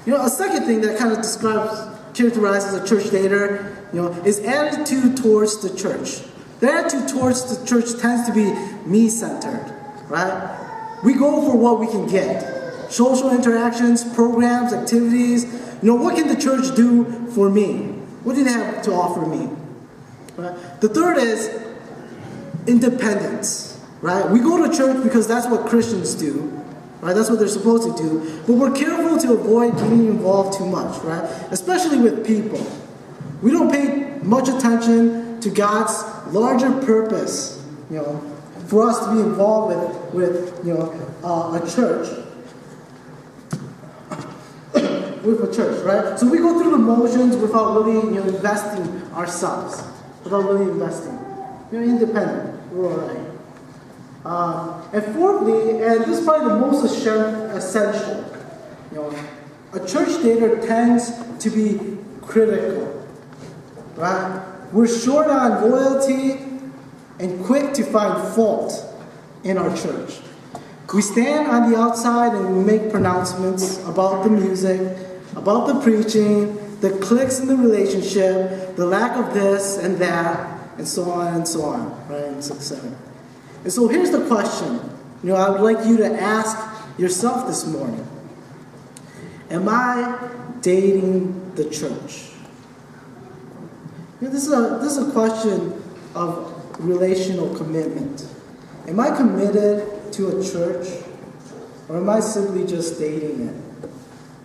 A second thing that kind of characterizes a church dater, is attitude towards the church. Their attitude towards the church tends to be me-centered, right? We go for what we can get. Social interactions, programs, activities. What can the church do for me? What do they have to offer me? Right? The third is independence, right? We go to church because that's what Christians do, right? That's what they're supposed to do. But we're careful to avoid getting involved too much, right? Especially with people. We don't pay much attention to God's larger purpose, for us to be involved with a church. With a church, right? So we go through the motions without really, investing ourselves, without really investing. Independent. We're all right. And fourthly, and this is probably the most essential, a church dater tends to be critical, right? We're short on loyalty and quick to find fault in our church. We stand on the outside and we make pronouncements about the music, about the preaching, the cliques in the relationship, the lack of this and that, and so on, right, and so on. And so here's the question, I would like you to ask yourself this morning. Am I dating the church? This is a question of relational commitment. Am I committed to a church, or am I simply just dating it?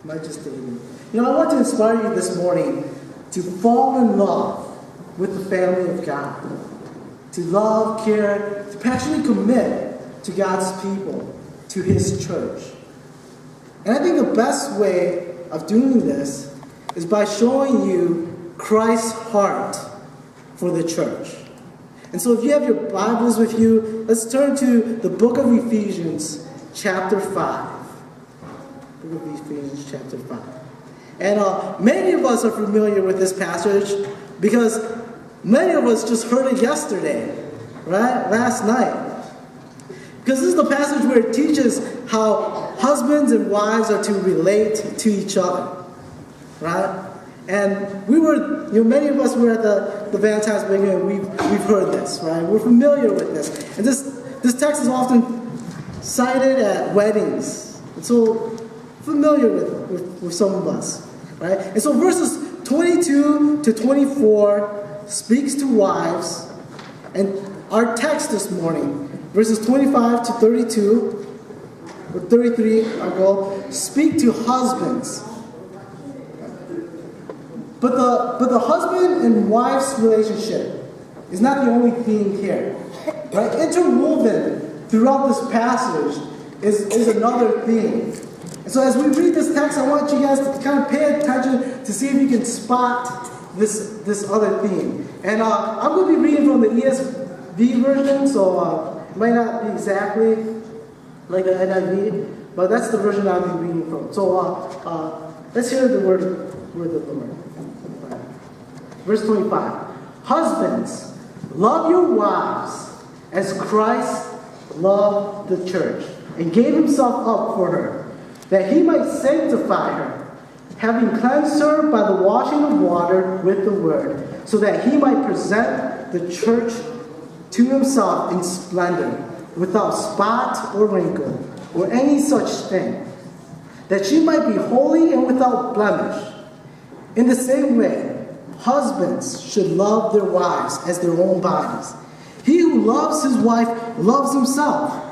Am I just dating it? I want to inspire you this morning to fall in love with the family of God, to love, care, to passionately commit to God's people, to His church. And I think the best way of doing this is by showing you Christ's heart for the church. And so if you have your Bibles with you, let's turn to the book of Ephesians, chapter 5. Book of Ephesians, chapter 5. And many of us are familiar with this passage because many of us just heard it yesterday, right? Last night. Because this is the passage where it teaches how husbands and wives are to relate to each other, right? And we were, many of us were at the Valentine's Weekend, and we've heard this, right? We're familiar with this. And this text is often cited at weddings. And so familiar with some of us, right? And so verses 22 to 24 speaks to wives. And our text this morning, verses 25 to 32, or 33, I'll go, speak to husbands. But the husband and wife's relationship is not the only theme here. Right? Interwoven throughout this passage is another theme. And so as we read this text, I want you guys to kind of pay attention to see if you can spot this other theme. And I'm going to be reading from the ESV version, so it might not be exactly like the NIV, but that's the version I'll be reading from. So let's hear the word of the Lord. Verse 25. Husbands, love your wives as Christ loved the church and gave himself up for her, that he might sanctify her, having cleansed her by the washing of water with the word, so that he might present the church to himself in splendor, without spot or wrinkle, or any such thing, that she might be holy and without blemish. In the same way, husbands should love their wives as their own bodies. He who loves his wife loves himself.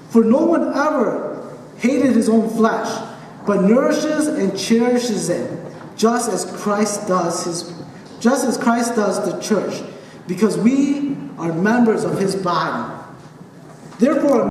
For no one ever hated his own flesh, but nourishes and cherishes it, just as Christ does the church, because we are members of his body. Therefore,